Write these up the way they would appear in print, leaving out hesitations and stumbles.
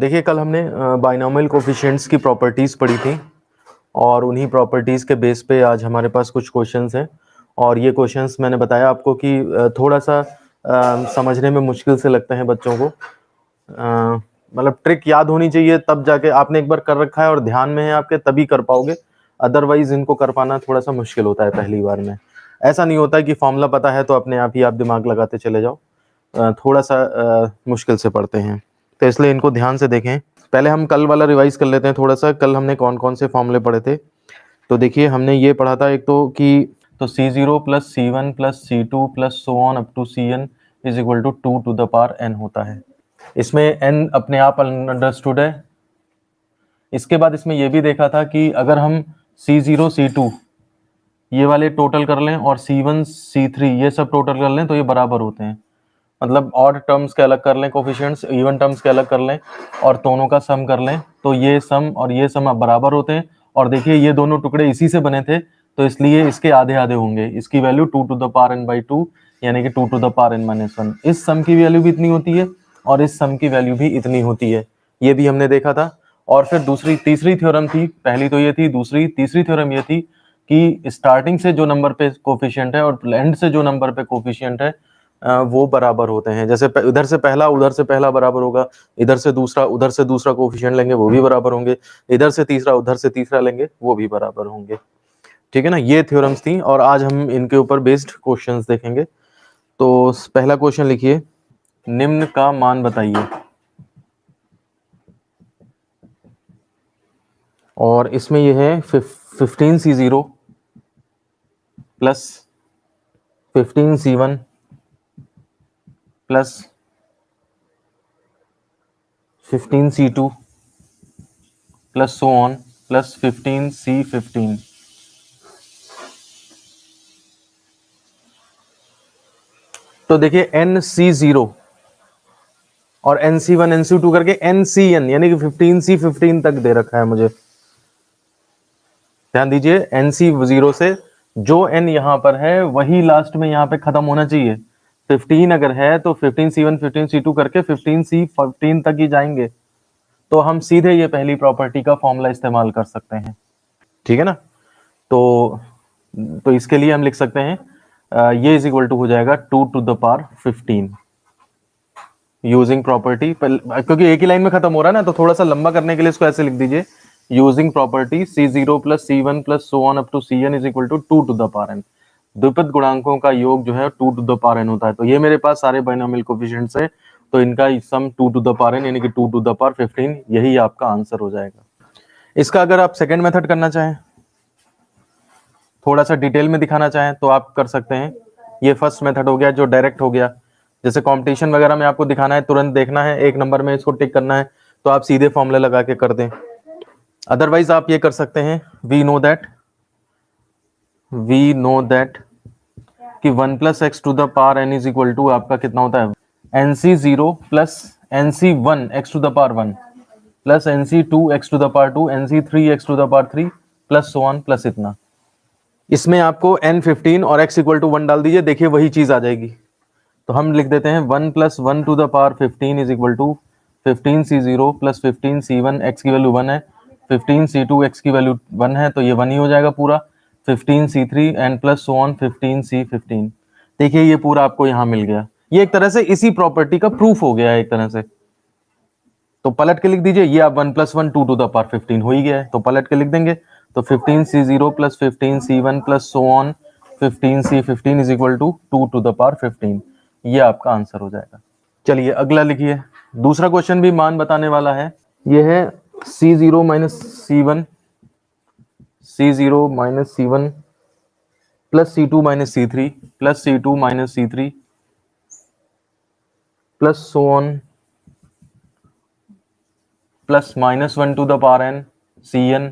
देखिए कल हमने बाइनोमियल कोफिशिएंट्स की प्रॉपर्टीज़ पढ़ी थी और उन्हीं प्रॉपर्टीज़ के बेस पे आज हमारे पास कुछ क्वेश्चंस हैं। और ये क्वेश्चंस मैंने बताया आपको कि थोड़ा सा समझने में मुश्किल से लगते हैं बच्चों को। मतलब ट्रिक याद होनी चाहिए, तब जाके आपने एक बार कर रखा है और ध्यान में है आपके, तभी कर पाओगे। अदरवाइज इनको कर पाना थोड़ा सा मुश्किल होता है पहली बार में। ऐसा नहीं होता है कि फॉर्मूला पता है तो अपने आप ही आप दिमाग लगाते चले जाओ, थोड़ा सा मुश्किल से पढ़ते हैं, तो इसलिए इनको ध्यान से देखें। पहले हम कल वाला रिवाइज कर लेते हैं थोड़ा सा। कल हमने कौन कौन से फॉर्मूले पढ़े थे, तो देखिए हमने ये पढ़ा था एक तो कि तो C0 plus C1 plus C2 plus so on up to Cn is equal to 2 to the power n होता है। इसमें n अपने आप अंडरस्टूड है। इसके बाद इसमें यह भी देखा था कि अगर हम C0 C2 ये वाले टोटल कर लें और C1 C3 ये सब टोटल कर लें तो ये बराबर होते हैं। मतलब ऑड टर्म्स के अलग कर लें कोफिशिएंट्स, इवन टर्म्स के अलग कर लें और दोनों का सम कर लें तो ये सम और ये सम अब बराबर होते हैं। और देखिए ये दोनों टुकड़े इसी से बने थे तो इसलिए इसके आधे आधे होंगे। इसकी value 2 to the power n by 2 यानी कि 2 to the power n minus 1। इस सम की वैल्यू भी इतनी होती है और इस सम की वैल्यू भी इतनी होती है, ये भी हमने देखा था। और फिर तीसरी थ्योरम थी, पहली तो ये थी, तीसरी थ्योरम ये थी कि स्टार्टिंग से जो नंबर पे कोफिशिएंट है और एंड से जो नंबर पे कोफिशिएंट है वो बराबर होते हैं। जैसे इधर से पहला उधर से पहला बराबर होगा, इधर से दूसरा उधर से दूसरा कोफिशिएंट लेंगे वो भी बराबर होंगे, इधर से तीसरा उधर से तीसरा लेंगे वो भी बराबर होंगे। ठीक है ना, ये थ्योरम्स थी और आज हम इनके ऊपर बेस्ड क्वेश्चंस देखेंगे। तो पहला क्वेश्चन लिखिए, निम्न का मान बताइए। और इसमें यह है 15C0 plus 15C1 plus 15C2 plus so on plus 15C15। तो देखिए NC0 और NC1 NC2 करके NCN यानी कि 15C15 तक दे रखा है मुझे। ध्यान दीजिए, NC0 से जो n यहाँ पर है वही लास्ट में यहाँ पे खत्म होना चाहिए। 15 अगर है तो 15C1 15C2 करके 15C15 तक ही जाएंगे। तो हम सीधे ये पहली प्रॉपर्टी का फॉर्मूला इस्तेमाल कर सकते हैं। ठीक है ना, तो इसके लिए हम लिख सकते हैं ये इज इक्वल टू हो जाएगा 2 to the power 15 using property. क्योंकि एक ही लाइन में खत्म हो रहा है ना, तो थोड़ा सा लंबा करने के लिए इसको ऐसे लिख दीजिए, using property C0 plus C1 plus so on up to Cn is equal to 2 to the power n। द्विपद गुणांकों का योग जो है 2 टू द पावर n होता है। तो ये मेरे पास सारे बाइनोमियल कोफिशिएंट्स हैं, तो इनका sum 2 to the power n यानी कि 2 टू द पावर 15, यही आपका आंसर हो जाएगा। इसका अगर आप सेकेंड मेथड करना चाहें, थोड़ा सा डिटेल में दिखाना चाहें तो आप कर सकते हैं। ये फर्स्ट मेथड हो गया जो डायरेक्ट हो गया। जैसे कंपटीशन वगैरह में आपको दिखाना है, तुरंत देखना है, एक नंबर में इसको टिक करना है, तो आप सीधे फॉर्मूले लगा के कर दें। अदरवाइज आप ये कर सकते हैं, वी नो दैट कि 1 plus x to the power n is equal to आपका कितना होता है, NC0 plus NC1 x to the power 1 plus NC2 x to the power 2 NC3 x to the power 3 plus so on plus इतना। इसमें आपको n15 और x equal to 1 डाल दीजिए, देखिए वही चीज आ जाएगी। तो हम लिख देते हैं 1 plus 1 to the power 15 is equal to 15C0 plus 15C1 x की वैल्यू 1 है, 15C2 x की वैल्यू 1 है तो ये 1 ही हो जाएगा पूरा, 15C3 and plus so on 15C15। देखिए ये पूरा आपको यहाँ मिल गया। ये एक तरह से इसी प्रॉपर्टी का प्रूफ हो गया है एक तरह से। तो पलट के लिख दीजिए, ये आप 1 प्लस 1 2 टू द पावर 15 हो ही गया है, तो पलट के लिख देंगे। तो 15C0 plus 15C1 plus so on 15C15 is equal to 2 to the power 15, ये आपका आंसर हो जाएगा। चलिए अगला लिखिए, दूसरा क्वेश्चन भी मान बताने वाला है। ये है C0 minus C1 plus C2 minus C3 plus C2 minus C3 plus so on plus -1 to the power n Cn।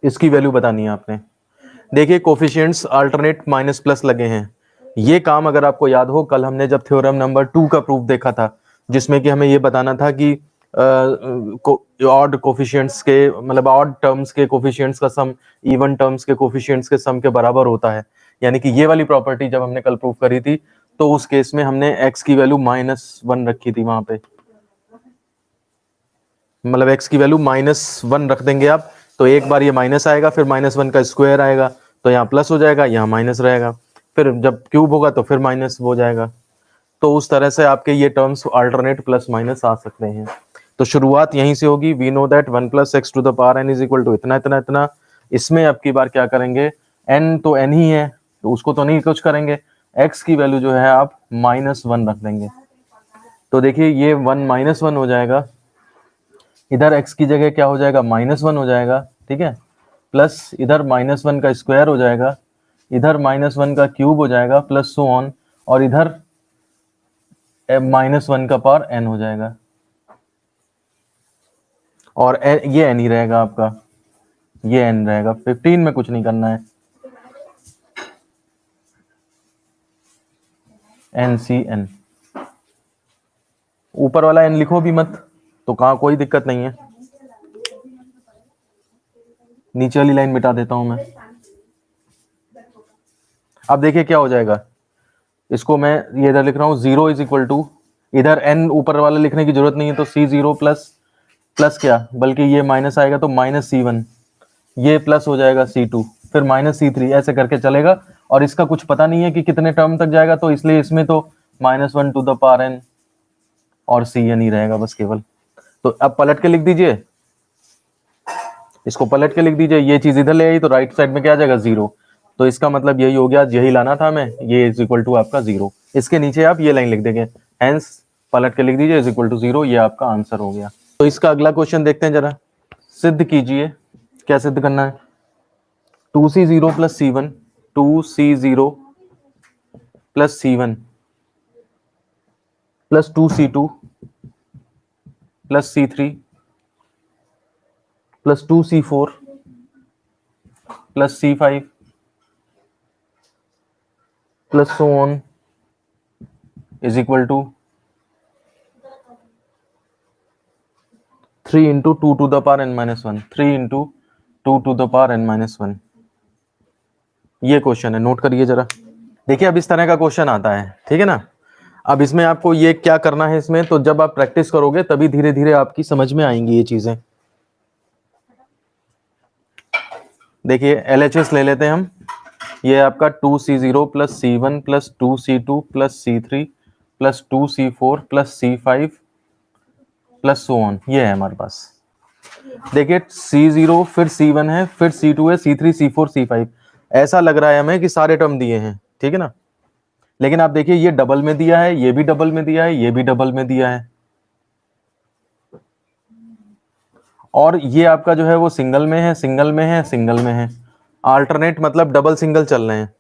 इसकी वैल्यू बतानी है आपने। देखिए कोफिशिएंट्स अल्टरनेट माइनस प्लस लगे हैं। ये काम अगर आपको याद हो, कल हमने जब थ्योरम नंबर 2 का प्रूफ देखा था, जिसमें कि हमें ये बताना था कि ऑड कोफिशिएंट्स के मतलब ऑड टर्म्स के कोफिशिएंट्स का सम इवन टर्म्स के कोफिशिएंट्स के सम के बराबर होता है। यानी कि ये वाली प्रॉपर्टी जब हमने कल प्रूफ करी थी तो उस केस में हमने x की वैल्यू -1 रखी थी वहां पे। मतलब x की वैल्यू -1 रख देंगे आप, तो एक बार ये माइनस आएगा, फिर -1 का स्क्वायर आएगा, तो यहाँ प्लस हो जाएगा, यहाँ माइनस रहेगा, फिर जब क्यूब होगा तो फिर माइनस हो जाएगा। तो उस तरह से आपके ये टर्म्स अल्टरनेट प्लस माइनस आ सकते हैं। तो शुरुआत यहीं से होगी। We know that 1 + x to the power n is equal to इतना इतना इतना। इसमें अब की बार क्या करेंगे, n तो n ही है, तो उसको तो नहीं कुछ करेंगे, x की वैल्यू जो है आप -1 रख देंगे। तो देखिए ये 1 -1 हो जाएगा, इधर x की जगह क्या हो जाएगा, -1 हो जाएगा, ठीक है, प्लस इधर -1 का स्क्वायर हो जाएगा, इधर -1 का क्यूब हो जाएगा, प्लस सो ऑन, और इधर -1 का पावर n हो जाएगा, और ये n ही रहेगा आपका, ये n रहेगा। 15 में कुछ नहीं करना है, NCN, ऊपर वाला n लिखो भी मत, तो कहाँ कोई दिक्कत नहीं है, नीचे वाली लाइन मिटा देता हूं मैं। अब देखिए क्या हो जाएगा, इसको मैं ये इधर लिख रहा हूँ 0 इज इक्वल टू, इधर n ऊपर वाला लिखने की जरूरत नहीं है, तो C0 प्लस क्या, बल्कि ये माइनस आएगा तो -C1, ये प्लस हो जाएगा C2, फिर -C3, ऐसे करके चलेगा। और इसका कुछ पता नहीं है कि कितने टर्म तक जाएगा, तो इसलिए इसमें तो -1 टू द पावर n और Cn ही रहेगा बस केवल। तो अब पलट के लिख दीजिए, इसको पलट के लिख दीजिए, ये चीज इधर ले आई तो राइट साइड में क्या आ जाएगा, 0। तो इसका मतलब यही हो गया, यही लाना था मैं, ये इज इक्वल टू आपका 0। इसके नीचे आप ये लाइन लिख देंगे, हेंस पलट के लिख दीजिए इज इक्वल टू 0, ये आपका आंसर हो गया। तो इसका अगला क्वेश्चन देखते हैं जरा, सिद्ध कीजिए। क्या सिद्ध करना है, 2C0 + C1, 2C0 + C1 + 2C2 + C3 + 2C4 + C5 + so on is equal to 3 × 2 to the power n - 1, 3 × 2 to the power n - 1। ये क्वेश्चन है, नोट करिए जरा। देखिए अब इस तरह का क्वेश्चन आता है, ठीक है ना। अब इसमें आपको ये क्या करना है, इसमें तो जब आप प्रैक्टिस करोगे तभी धीरे धीरे आपकी समझ में आएंगी ये चीजें। देखिए LHS ले लेते हैं हम, ये आपका 2C0 + C1 + 2C2 + C3 + 2C4 + C5 + so on, ये है हमारे पास। देखिए C0 फिर C1 है, फिर C2 है, C3 C4 C5, ऐसा लग रहा है हमें कि सारे टर्म दिए हैं, ठीक है ना। लेकिन आप देखिए ये डबल में दिया है, ये भी डबल में दिया है, ये भी डबल में दिया है, और ये आपका जो है वो सिंगल में है, सिंगल में है, सिंगल में है, अल्टरनेट मतलब डबल सिंगल चल रहे हैं।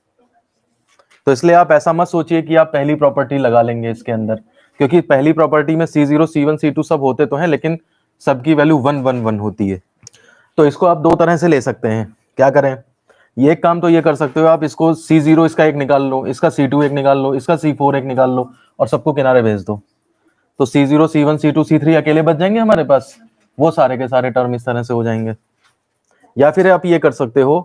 तो इसलिए आप ऐसा मत सोचिए कि आप पहली प्रॉपर्टी लगा लेंगे इसके अंदर, क्योंकि पहली प्रॉपर्टी में C0 C1 C2 सब होते तो हैं, लेकिन सबकी वैल्यू 1 1 1 होती है। तो इसको आप दो तरह से ले सकते हैं। क्या करें, ये एक काम तो ये कर सकते हो आप, इसको C0 इसका एक निकाल लो, इसका C2 एक निकाल लो, इसका C4 एक निकाल लो, और सबको किनारे भेज दो। तो C0 C1 C2 C3 अकेले बच जाएंगे हमारे पास, वो सारे के सारे टर्म इस तरह से हो जाएंगे। या फिर आप ये कर सकते हो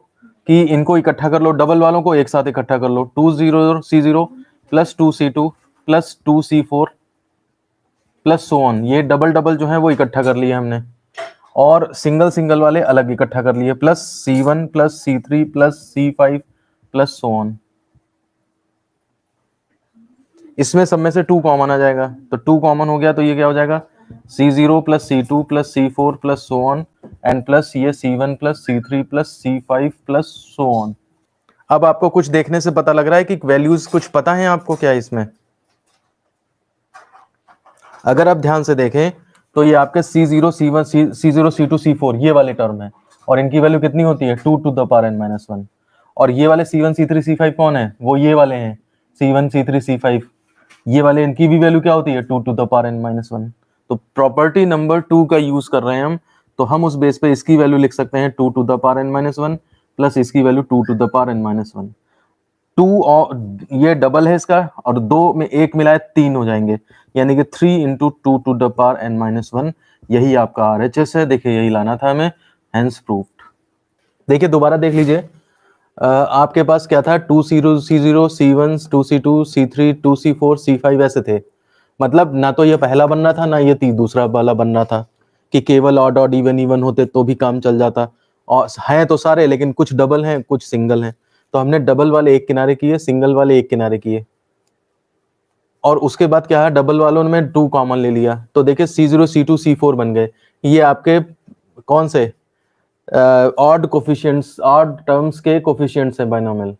कि इनको इकट्ठा कर लो, डबल वालों को एक साथ इकट्ठा कर लो, 2 C0 + 2C2 + 2C4 + so on, ये डबल डबल जो है वो इकट्ठा कर लिए हमने, और सिंगल सिंगल वाले अलग इकट्ठा कर लिए, plus C1 + C3 + C5 + so on। इसमें सब में से 2 कॉमन आ जाएगा, तो 2 कॉमन हो गया, तो ये क्या हो जाएगा, C0 + C2 + C4 + so on and plus ये C1 + C3 + C5 + so on। अब आपको कुछ देखने से पता लग रहा है कि वैल्यूज कुछ पता है आपको क्या है इसमें। अगर आप ध्यान से देखें तो ये आपके C0 C1 C0 C2 C4 ये वाले टर्म है, और इनकी वैल्यू कितनी होती है, 2 to the power n - 1। और ये वाले C1 C3 C5 कौन है, वो ये वाले हैं, C1 C3 C5, ये वाले इनकी भी वैल्यू क्या होती है, 2 to the power n - 1। तो प्रॉपर्टी नंबर 2 का यूज कर रहे हैं हम, तो हम उस बेस पे इसकी वैल्यू लिख सकते हैं 2 to the power n - 1 plus इसकी value 2 to the power n - 1। 2 और ये डबल है इसका, और 2 में 1 मिलाए 3 हो जाएंगे, यानी कि 3 × 2 to the power n - 1, यही आपका RHS है। देखिए यही लाना था हमें, हेंस प्रूव्ड। देखिए दोबारा देख लीजिए, आपके पास क्या था, 2C0 C1 2C2 C3 2C4 C5 ऐसे थे, मतलब ना तो ये पहला बनना था, ना ये दूसरा वाला बनना था, कि केवल ऑड ऑड इवन इवन होते तो भी काम चल जाता, और हैं तो सारे लेकिन कुछ डबल हैं कुछ सिंगल हैं, तो हमने डबल वाले एक किनारे किए, सिंगल वाले एक किनारे किए, और उसके बाद क्या है, डबल वालों में 2 कॉमन ले लिया, तो देखिए C0 C2 C4 बन गए। ये आपके कौन से ऑड कोफिशिएंट्स, ऑड टर्म्स के कोफिशिएंट्स है बाइनोमियल,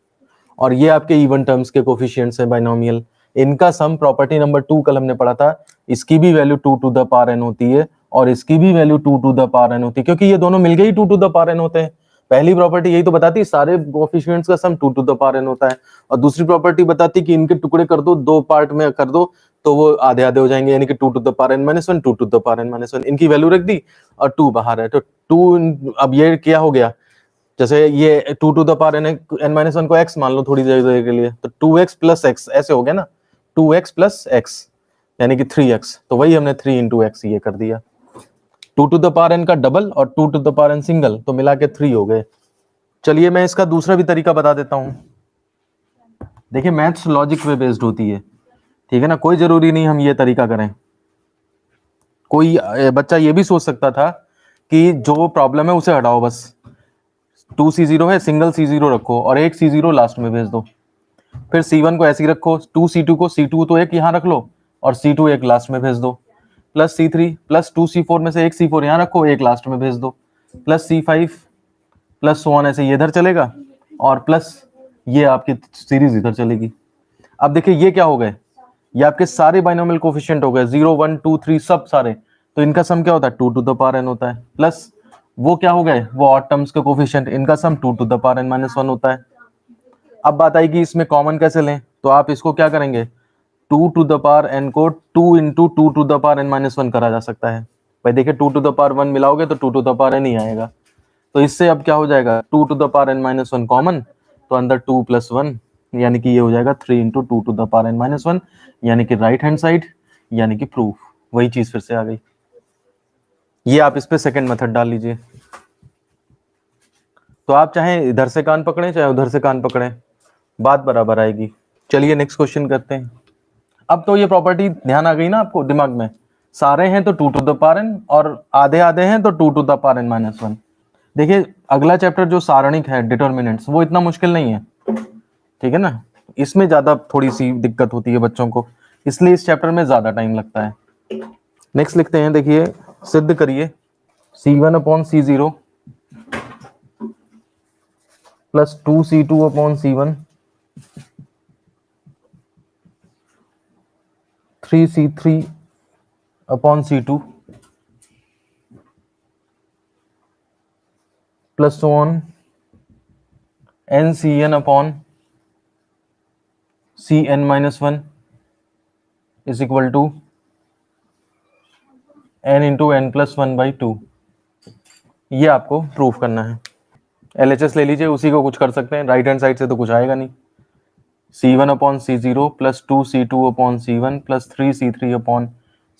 और ये आपके इवन टर्म्स के कोफिशिएंट्स है बाइनोमियल। इनका सम प्रॉपर्टी नंबर 2 कल हमने पढ़ा था, इसकी भी value 2 to the power n होती है और इसकी भी value 2 to the power n होती है, क्योंकि ये दोनों मिलके ही 2 टू द पावर n होते हैं। पहली प्रॉपर्टी यही तो बताती है सारे कोफिशिएंट्स का सम 2 टू द पावर n होता है, और दूसरी प्रॉपर्टी बताती कि इनके टुकड़े कर दो, 2 पार्ट में कर दो तो वो आधे आधे हो जाएंगे, यानी कि 2 to the power n minus 1 2 to the power n minus 1, इनकी वैल्यू रख दी और 2 बाहर है, तो 2 अब ये क्या हो गया, जैसे ये 2 to the power n minus 1 को x मान लो थोड़ी देर के लिए, तो 2x प्लस x ऐसे हो गया ना, 2x प्लस x यानी कि 3x, तो वही हमने 3 इंटू एक्स ये कर दिया। 2 टू द पावर n का डबल और 2 to the power n single, तो मिला के 3 हो गए। चलिए मैं इसका दूसरा भी तरीका बता देता हूं। देखिए मैथ्स लॉजिक पे बेस्ड होती है, ठीक है ना, कोई जरूरी नहीं हम ये तरीका करें। कोई बच्चा ये भी सोच सकता था कि जो प्रॉब्लम है उसे हटाओ, बस 2C0 है, सिंगल C0 रखो और एक C0 लास्ट में भेज दो, फिर C1 को ऐसे ही रखो, 2C2 को C2 तो एक यहाँ रख लो और C2 एक लास्ट में भेज दो, प्लस C3 प्लस 2C4 में से एक C4 यहाँ रखो, एक लास्ट में भेज दो, plus C5 plus so on, ऐसे ये इधर चलेगा और प्लस ये आपकी सीरीज इधर चलेगी। अब देखिए ये क्या हो गए, ये आपके सारे बाइनोमियल कोफिशिएंट हो गए, 0 1 2 3 सब सारे, तो इनका सम क्या होता है 2 टू द पावर n होता है, प्लस वो क्या हो गए, वो ऑड टर्म्स के कोफिशिएंट, इनका sum 2 to the power n minus 1 होता है। अब बात आएगी इसमें कॉमन कैसे लें, तो आप इसको क्या करेंगे, 2 टू द पावर n को 2 into 2 to the power n minus 1 करा जा सकता है। भाई देखिए 2 टू द पावर 1 मिलाओगे तो 2 टू द पावर n ही आएगा, तो इससे अब क्या हो जाएगा 2 to the power n minus 1 common, तो अंदर 2 प्लस 1 यानी कि ये हो जाएगा 3 into 2 to the power n minus 1, यानी कि राइट हैंड साइड, यानी कि प्रूफ, वही चीज फिर से आ गई। ये आप इस पे सेकंड मेथड डाल लीजिए, तो आप चाहे इधर से कान पकड़ें चाहे उधर से कान पकड़ें, बात बराबर आएगी। चलिए नेक्स्ट क्वेश्चन करते हैं। अब तो ये प्रॉपर्टी ध्यान आ गई ना आपको दिमाग में, सारे हैं तो 2 टू द पावर n और आधे आधे हैं तो 2 to the power n minus 1। देखिए अगला चैप्टर जो सारणिक है डिटर्मिनेंट्स, वो इतना मुश्किल नहीं है, ठीक है ना, इसमें ज्यादा थोड़ी सी दिक्कत होती है बच्चों को, इसलिए इस चैप्टर में ज्यादा टाइम लगता है। नेक्स्ट लिखते हैं, देखिए सिद्ध करिए C1 upon C0 plus 2C2 upon C1 3C3 upon C2 plus so on NCN upon CN minus 1 is equal to n into n plus 1 by 2। ये आपको प्रूफ करना है। LHS ले लीजिए, उसी को कुछ कर सकते हैं, राइट हैंड साइड से तो कुछ आएगा नहीं। C1 upon C0 plus 2C2 upon C1 plus 3C3 upon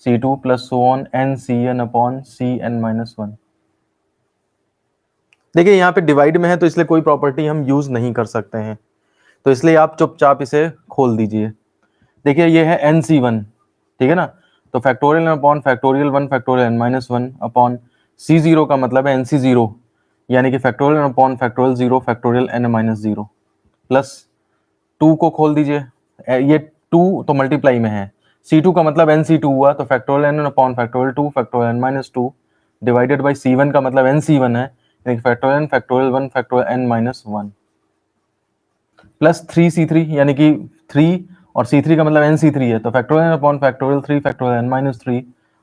C2 plus so on NCN upon CN minus 1। देखिए यहाँ पे डिवाइड में है तो इसलिए कोई प्रॉपर्टी हम यूज नहीं कर सकते हैं, तो इसलिए आप चुपचाप इसे खोल दीजिए। देखिए ये है NC1, ठीक है ना, तो factorial upon factorial 1 factorial n minus 1 upon C0 का मतलब है NC0, यानी कि factorial upon factorial 0 factorial n minus 0, plus 2 को खोल दीजिए, ये 2 तो मल्टीप्लाई में है, C2 का मतलब NC2 हुआ, तो factorial n upon factorial 2 factorial n minus 2 divided by C1 का मतलब NC1 है, यानी factorial factorial 1 factorial n minus 1 plus 3C3 यानी कि 3 और C3 का मतलब NC3 है, तो factorial upon factorial 3 factorial n minus 3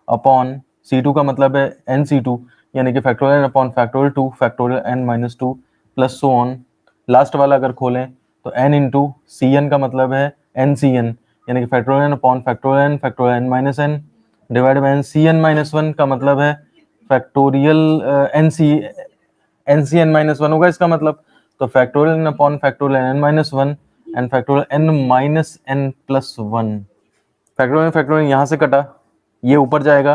upon C2 का मतलब है NC2 यानी कि factorial upon factorial 2 factorial n minus 2 plus so on. Last वाला अगर खोलें तो n इंटू CN का मतलब है NCN यानी कि factorial upon factorial n minus n divide by CN minus 1 का मतलब है फैक्टोरियल NCN माइनस 1 होगा इसका मतलब, तो factorial upon factorial n minus 1 and factorial n minus n plus 1। Factorial यहाँ से कटा, ये ऊपर जाएगा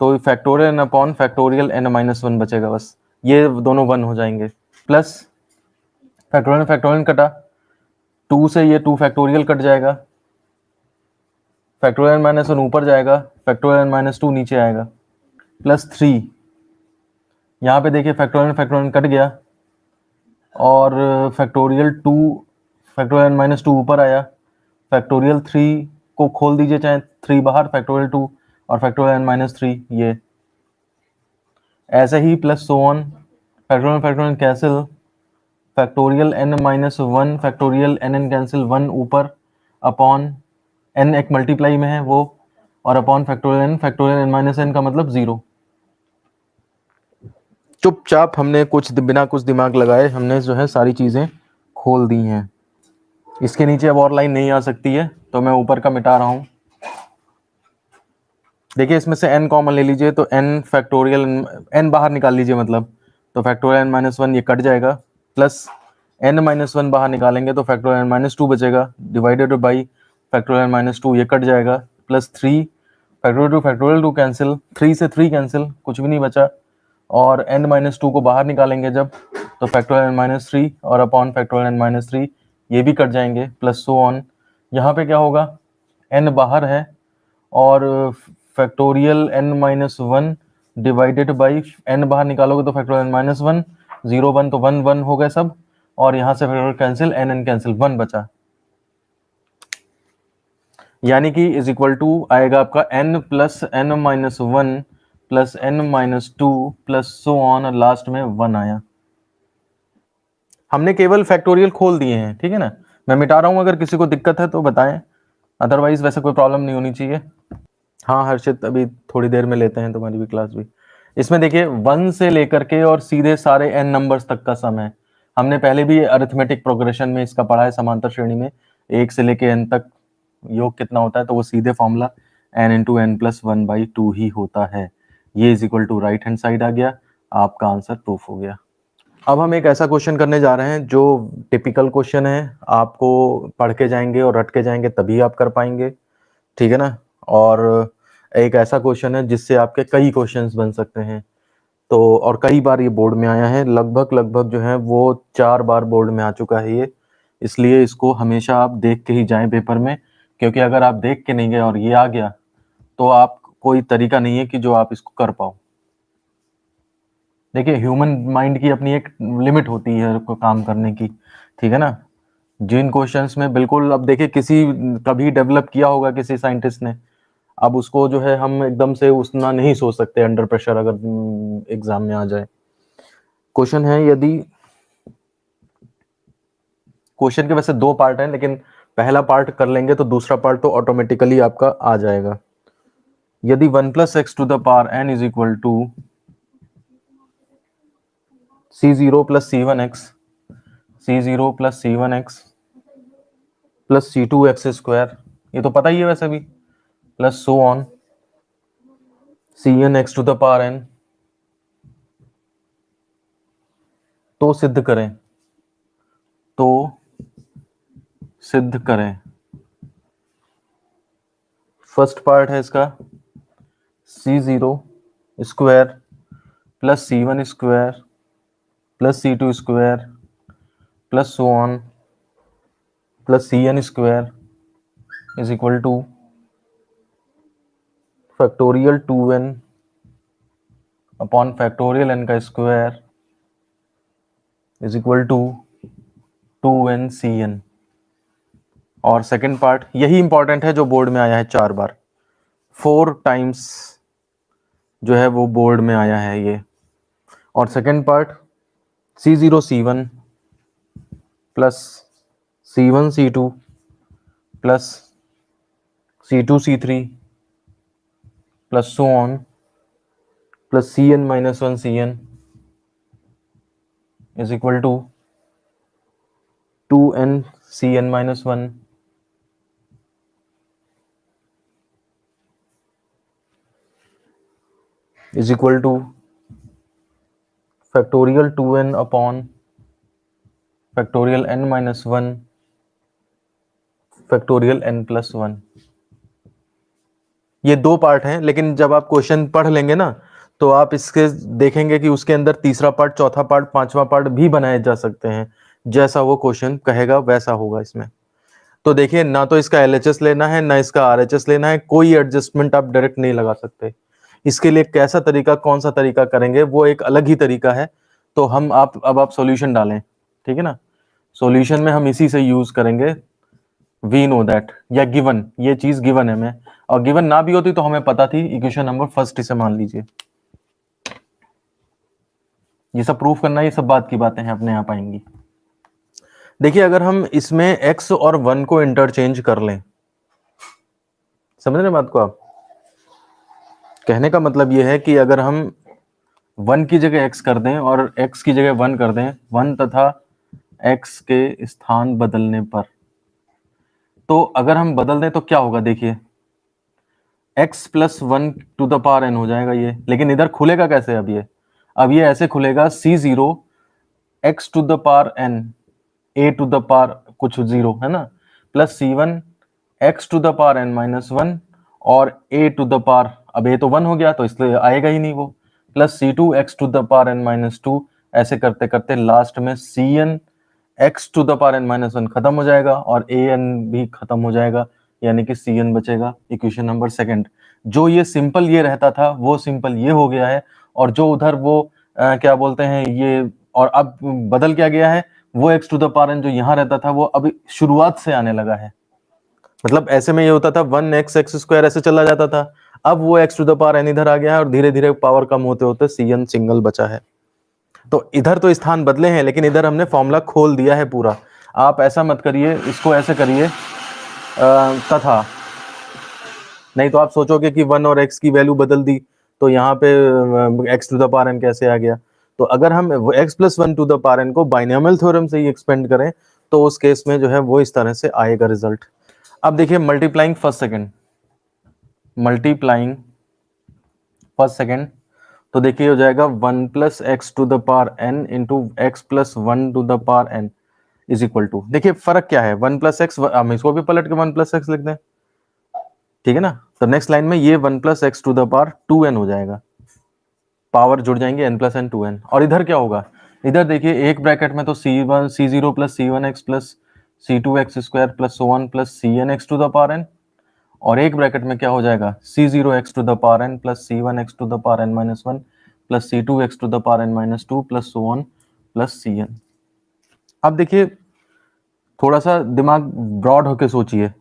तो factorial upon factorial n minus 1 बचेगा, बस ये दोनों 1 हो जाएंगे, प्लस फैक्टोरियल कटा, 2 से ये 2 फैक्टोरियल कट जाएगा, फैक्टोरियल माइनस 1 ऊपर जाएगा, फैक्टोरियल माइनस 2 नीचे आएगा, प्लस 3, यहाँ पे देखिए फैक्टोरियल फैक्टोरियल कट गया और फैक्टोरियल माइनस 2 ऊपर आया, फैक्टोरियल 3 को खोल दीजिए, चाहे 3 बाहर, फैक्टोरियल 2 और फैक्टोरियल माइनस 3, ये ऐसे ही plus so on, factorial factorial cancel, factorial n minus 1 factorial n cancel 1 ऊपर अपॉन n एक मल्टीप्लाई में है वो, और upon factorial n minus n का मतलब 0। चुपचाप हमने बिना कुछ दिमाग लगाए हमने जो है सारी चीजें खोल दी हैं। इसके नीचे अब और लाइन नहीं आ सकती है, तो मैं ऊपर का मिटा रहा हूं। देखिए इसमें से n कॉमन ले लीजिए, तो n फैक्टोरियल n बाहर निकाल लीजिए, मतलब तो फैक्टोरियल n माइनस 1 ये कट जाएगा, प्लस n माइनस 1 बाहर निकालेंगे तो फैक्टोरियल माइनस 2 बचेगा, डिवाइडेड बाई फैक्टोरियल माइनस 2 ये कट जाएगा, प्लस 3 फैक्टोरियल 2 कैंसिल, 3 से 3 कैंसिल, कुछ भी नहीं बचा, और n माइनस 2 को बाहर निकालेंगे जब, तो फैक्टोरियल माइनस 3 और अपॉन फैक्टोरियल माइनस 3 ये भी कट जाएंगे, प्लस सो ऑन। यहाँ पे क्या होगा, n बाहर है और factorial n minus 1 divided by n बाहर निकालोगे तो फैक्टोरियल माइनस 1, 0 1 तो 1 1 हो गए सब, और यहाँ से फैक्टोरियल कैंसिल, n कैंसिल, 1 बचा, यानी कि इज इक्वल टू आएगा आपका n plus n minus 1 plus n minus 2 plus so on, और लास्ट में 1 आया। हमने केवल फैक्टोरियल खोल दिए हैं, ठीक है ना। मैं मिटा रहा हूं, अगर किसी को दिक्कत है तो बताएं, अदरवाइज वैसे कोई प्रॉब्लम नहीं होनी चाहिए। हाँ हर्षित, अभी थोड़ी देर में लेते हैं तुम्हारी भी क्लास भी। इसमें देखिए 1 से लेकर के और सीधे सारे n नंबर्स तक का सम है। हमने पहले भी अरिथमेटिक प्रोग्रेशन में इसका पढ़ा है, समांतर श्रेणी में 1 से लेके n तक योग कितना होता है, तो वो सीधे formula n into n plus 1/2 ही होता है। ये is equal to right hand side आ गया, आपका आंसर प्रूफ हो गया। अब हम एक ऐसा क्वेश्चन करने जा रहे हैं जो टिपिकल क्वेश्चन है, आपको पढ़ के जाएंगे और रट के जाएंगे तभी आप कर पाएंगे, ठीक है ना। और एक ऐसा क्वेश्चन है जिससे आपके कई क्वेश्चंस बन सकते हैं, तो और कई बार ये बोर्ड में आया है, लगभग जो है वो 4 बार बोर्ड में आ चुका है ये, इसलिए इसको हमेशा आप देख के ही जाएं पेपर में, क्योंकि अगर आप देख के नहीं गए और ये आ गया तो आप कोई तरीका नहीं है कि जो आप इसको कर पाओ। देखिए ह्यूमन माइंड की अपनी एक लिमिट होती है काम करने की, ठीक है ना। जिन क्वेश्चंस में बिल्कुल, अब देखिए किसी कभी डेवलप किया होगा किसी साइंटिस्ट ने, अब उसको जो है हम एकदम से उतना नहीं सोच सकते अंडर प्रेशर, अगर एग्जाम में आ जाए। क्वेश्चन है, यदि क्वेश्चन के वैसे 2 पार्ट हैं, लेकिन पहला पार्ट कर लेंगे तो दूसरा पार्ट तो ऑटोमेटिकली आपका आ जाएगा। यदि 1 plus x to the power n is equal to C0 plus C1x, C0 plus C1x plus C2x square, ये तो पता ही है वैसे भी, plus so on Cn x to the power n, तो सिद्ध करें, तो सिद्ध करें। फर्स्ट पार्ट है इसका C0 square plus C1 square plus C2 square plus so on plus Cn square is equal to factorial 2n upon factorial n का square is equal to 2n Cn। और सेकंड पार्ट यही important है जो board में आया है 4 बार, 4 times जो है वो बोर्ड में आया है ये। और second part C0 C1 plus C1 C2 plus C2 C3 plus so on plus Cn minus 1 Cn is equal to 2n Cn minus 1 is equal to factorial 2n upon factorial n minus 1 factorial n plus 1। ये 2 part हैं, लेकिन जब आप question पढ़ लेंगे ना तो आप इसके देखेंगे कि उसके अंदर तीसरा पार्ट, चौथा पार्ट, पांचवा पार्ट भी बनाए जा सकते हैं, जैसा वो क्वेश्चन कहेगा वैसा होगा इसमें। तो देखिए ना तो इसका LHS लेना है ना इसका RHS लेना है, कोई एडजस्टमेंट आप डायरेक्ट नहीं लगा सकते, इसके लिए कैसा तरीका, कौन सा तरीका करेंगे, वो एक अलग ही तरीका है। तो हम आप सॉल्यूशन डालें, ठीक है ना। सॉल्यूशन में हम इसी से यूज करेंगे, वी नो दैट, या गिवन, ये चीज गिवन है हमें, और गिवन ना भी होती तो हमें पता थी, इक्वेशन नंबर फर्स्ट इसे मान लीजिए। ये सब प्रूफ करना, ये सब बात की बातें हैं, अपने आप आएंगी। देखिए अगर हम इसमें x और 1 को इंटरचेंज कर लें, समझ रहे बात को आप? कहने का मतलब ये है कि अगर हम 1 की जगह x कर दें और x की जगह 1 कर दें, 1 तथा x के स्थान बदलने पर, तो अगर हम बदल दें तो क्या होगा, देखिए x plus 1 to the power n हो जाएगा ये, लेकिन इधर खुलेगा कैसे अब ये ऐसे खुलेगा c0 x to the power n a to the power कुछ 0 है ना, plus c1 x to the power n minus 1 और a टू द पावर, अब a तो 1 हो गया तो इसलिए आएगा ही नहीं वो, plus c2 x to the power n minus 2, ऐसे करते करते लास्ट में cn x to the power n minus 1 खत्म हो जाएगा और an भी खत्म हो जाएगा, यानी कि cn बचेगा। इक्वेशन नंबर सेकंड, जो ये सिंपल ये रहता था वो सिंपल ये हो गया है, और जो उधर वो क्या बोलते हैं ये, और अब बदल क्या गया है, वो x to the power n जो यहाँ रहता था वो अभी शुरुआत से आने लगा है। मतलब ऐसे में ये होता था 1x x स्क्वायर ऐसे चला जाता था, अब वो x to the power n इधर आ गया है और धीरे धीरे पावर कम होते होते cn सिंगल बचा है। तो इधर तो स्थान बदले हैं, लेकिन इधर हमने फॉर्मूला खोल दिया है पूरा। आप ऐसा मत करिए, इसको ऐसे करिए तथा, नहीं तो आप सोचोगे कि 1 और x की वैल्यू बदल दी तो यहाँ पे x to the power n कैसे आ गया। तो अगर हम x plus 1 to the power n को बाइनोमियल थ्योरम से ही एक्सपेंड करें तो उस केस में जो है वो इस तरह से आएगा रिजल्ट। अब देखिए मल्टीप्लाइंग फर्स्ट सेकेंड, तो देखिए हो जाएगा 1 plus x to the power n into x plus 1 to the power n is equal to, देखिए फर्क क्या है, 1 प्लस एक्स, हम इसको भी पलट के 1 प्लस एक्स लिख दें, ठीक है ना। तो नेक्स्ट लाइन में ये 1 plus x to the power 2n हो जाएगा, पावर जुड़ जाएंगे n प्लस n 2n, और इधर क्या होगा, इधर देखिए एक ब्रैकेट में तो c0 plus c1 x plus c2 x square plus so on plus cn x to the power n, और एक ब्रैकेट में क्या हो जाएगा c0 x to the power n plus c1 x to the power n minus 1 plus c2 x to the power n minus 2 plus so on plus cn। अब देखिए थोड़ा सा दिमाग ब्रॉड होके सोचिए,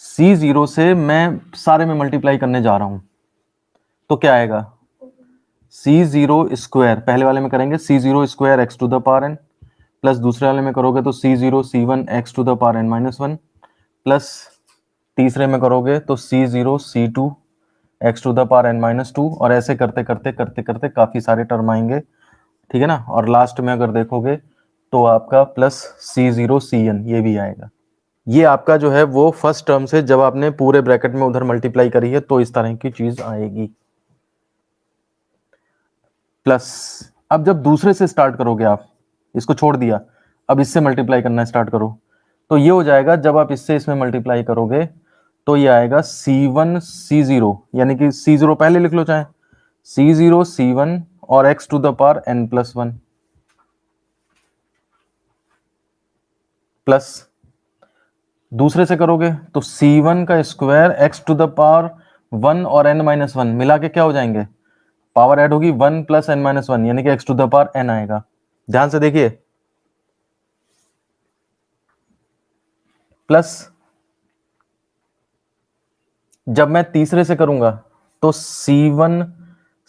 c0 से मैं सारे में मल्टीप्लाई करने जा रहा हूं तो क्या आएगा, c0 स्क्वायर, पहले वाले में करेंगे c0 square x to the power n, plus दूसरे वाले में करोगे तो c0 c1 x to the power n minus 1, plus तीसरे में करोगे तो c0 c2 x to the power n minus 2, और ऐसे करते करते करते करते काफी सारे टर्म आएंगे, ठीक है ना। और लास्ट में अगर देखोगे तो आपका प्लस c0 cn ये भी आएगा। ये आपका जो है वो फर्स्ट टर्म से जब आपने पूरे ब्रैकेट में उधर मल्टीप्लाई करी है तो इस तरह की चीज आएगी। प्लस अब जब दूसरे से स्टार्ट करोगे, आप इसको छोड़ दिया, अब इससे मल्टीप्लाई करना स्टार्ट करो, तो ये हो जाएगा, जब आप इससे इसमें मल्टीप्लाई करोगे तो ये आएगा c1 c0, यानी कि c0 पहले लिख लो चाहे, c0 c1 और x to the power n plus 1, plus दूसरे से करोगे तो c1 का square x to the power 1 और n माइनस 1 मिला के क्या हो जाएंगे, पावर ऐड होगी 1 प्लस n माइनस 1, यानी कि x to the power n आएगा। ध्यान से देखिए, प्लस जब मैं तीसरे से करूंगा तो c1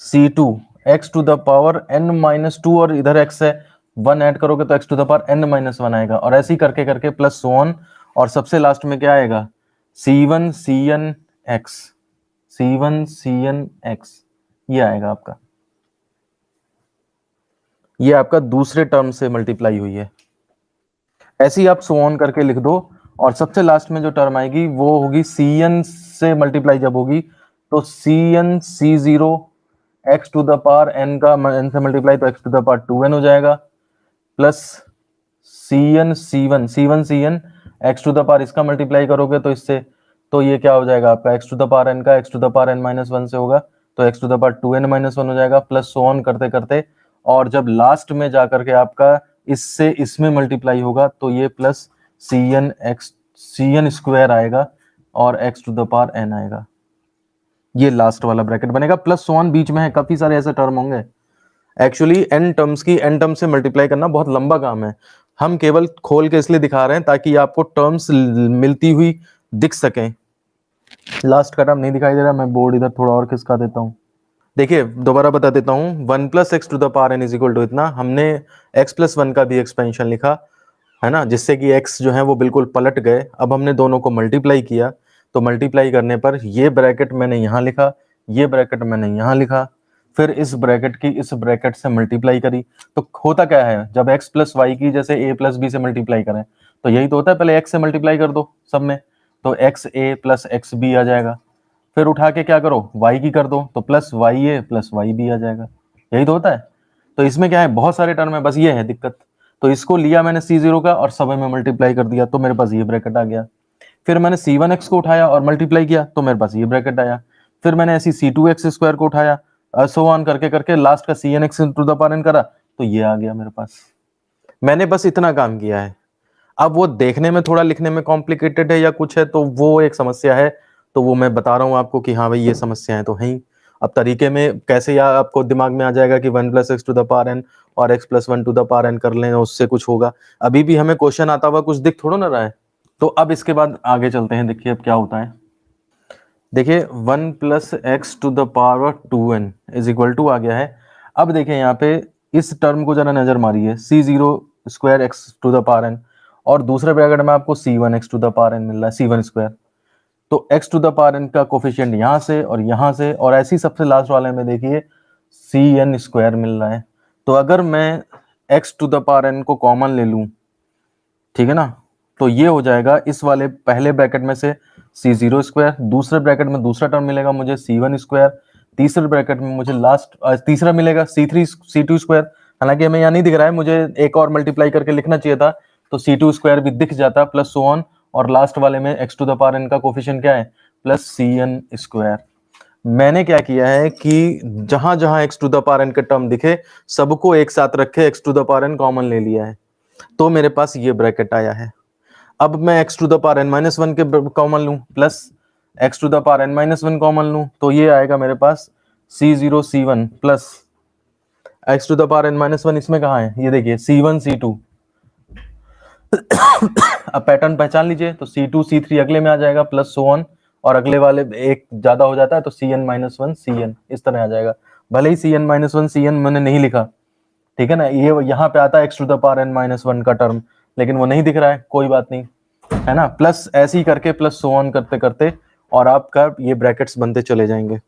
c2 x to the power n minus 2, और इधर x है 1 ऐड करोगे तो x to the power n minus 1 आएगा, और ऐसे ही करके करके प्लस so on, और सबसे लास्ट में क्या आएगा c1 cn x, c1 cn x, ये आएगा आपका, ये आपका दूसरे टर्म से मल्टीप्लाई हुई है। ऐसे ही आप सो ऑन करके लिख दो, और सबसे लास्ट में जो टर्म आएगी वो होगी cn से मल्टीप्लाई जब होगी तो cn c0 x to the power n का n से मल्टीप्लाई तो x to the power 2n हो जाएगा, plus cn c1 cn x to the power इसका मल्टीप्लाई करोगे तो इससे, तो ये क्या हो जाएगा आपका x to the power n का x to the power n minus 1 से होगा तो x to the power 2n minus 1 हो जाएगा, प्लस सो ऑन करते करते, और जब लास्ट में जाकर के आपका इससे इसमें मल्टीप्लाई होगा तो ये प्लस cn स्क्वायर आएगा और x to the power n आएगा। ये लास्ट वाला ब्रैकेट बनेगा, प्लस वन बीच में है, काफी सारे ऐसे टर्म होंगे। एक्चुअली एन टर्म्स की एन टर्म से मल्टीप्लाई करना बहुत लंबा काम है, हम केवल खोल के इसलिए दिखा रहे हैं ताकि आपको टर्म्स मिलती हुई दिख सकें। लास्ट का टर्म नहीं दिखाई दे रहा, मैं बोर्ड इधर थोड़ा और खिसका देता हूँ। देखिए दोबारा बता देता हूँ, 1 + x⁴n इज इक्वल टू इतना, हमने x+1 का भी एक्सपेंशन लिखा है ना, जिससे कि x जो है वो बिल्कुल पलट गए। अब हमने दोनों को मल्टीप्लाई किया, तो मल्टीप्लाई करने पर ये ब्रैकेट मैंने यहाँ लिखा, ये ब्रैकेट मैंने यहाँ लिखा, फिर इस ब्रैकेट की इस ब्रैकेट से मल्टीप्लाई करी। तो होता क्या है, जब x + y की जैसे a + b से मल्टीप्लाई करें तो यही तो होता है, पहले x से मल्टीप्लाई कर दो सब में, तो xa + xb आ जाएगा। फिर उठा के क्या करो, y की कर दो, तो +ya + yb आ जाएगा। यही तो होता है। तो इसमें क्या है, बहुत सारे टर्म है, बस ये है दिक्कत। तो इसको लिया मैंने c0 का और सब में मल्टीप्लाई कर दिया, तो मेरे पास ये ब्रैकेट आ गया। फिर मैंने c1x को उठाया और मल्टीप्लाई किया, तो मेरे पास ये ब्रैकेट आया। फिर मैंने ऐसी c2x² को उठाया, सो ऑन करके करके लास्ट का cnx⁴n करा, तो ये आ गया मेरे पास। मैंने बस इतना काम किया है। अब वो देखने में थोड़ा लिखने में कॉम्प्लिकेटेड है या कुछ है, तो वो एक समस्या है, तो वो मैं बता रहा हूँ आपको कि हाँ भाई ये समस्याएं तो हैं ही। अब तरीके में कैसे या आपको दिमाग में आ जाएगा कि 1 + x⁴n और x+1⁴n कर लें, उससे कुछ होगा। अभी भी हमें क्वेश्चन आता हुआ कुछ दिख थोड़ा ना रहा है। तो अब इसके बाद आगे चलते हैं, देखिए अब क्या होता है। देखिए 1 + x⁴n इज इक्वल टू आ गया है। अब देखिए यहाँ पे इस टर्म को जरा नजर मारिए, c0² x⁴n और दूसरे ब्रैकेट में आपको c1 x⁴n मिल रहा है, c1²। तो x⁴n का कोफिशिएंट यहाँ से और यहाँ से, और ऐसी सबसे लास्ट वाले में देखिए cn² मिल रहा है। तो अगर मैं x⁴n को कॉमन ले लूं, ठीक है ना, तो ये हो जाएगा इस वाले पहले ब्रैकेट में से c0², दूसरे ब्रैकेट में दूसरा टर्म मिलेगा मुझे c1², तीसरे ब्रैकेट में मुझे लास्ट तीसरा मिलेगा c2²। हालांकि हमें यहाँ नहीं दिख रहा है, मुझे एक और मल्टीप्लाई करके लिखना चाहिए था, तो c2² भी दिख जाता, प्लस सो ऑन, और लास्ट वाले में x⁴n का कोफिशिएंट क्या है, +cn²। मैंने क्या किया है कि जहां जहां x⁴n के टर्म दिखे सबको एक साथ रखे, x⁴n कॉमन ले लिया है, तो मेरे पास ये ब्रैकेट आया है। अब मैं x⁴n-1 के कॉमन लूं, प्लस x⁴n-1 कॉमन लूं, तो ये आएगा मेरे पास c0 c1 प्लस x⁴n-1 इसमें कहाँ है, ये देखिए c1 c2। अब पैटर्न पहचान लीजिए, तो c2 c3 अगले में आ जाएगा, प्लस सो ऑन, और अगले वाले एक ज्यादा हो जाता है तो cn-1 cn इस तरह आ जाएगा। भले ही cn-1 cn मैंने नहीं लिखा, ठीक है ना, ये यहाँ पे आता है x⁴n-1 का टर्म, लेकिन वो नहीं दिख रहा है, कोई बात नहीं, है ना। प्लस ऐसे ही करके प्लस सो ऑन करते करते और आपका ये ब्रैकेट्स बनते चले जाएंगे।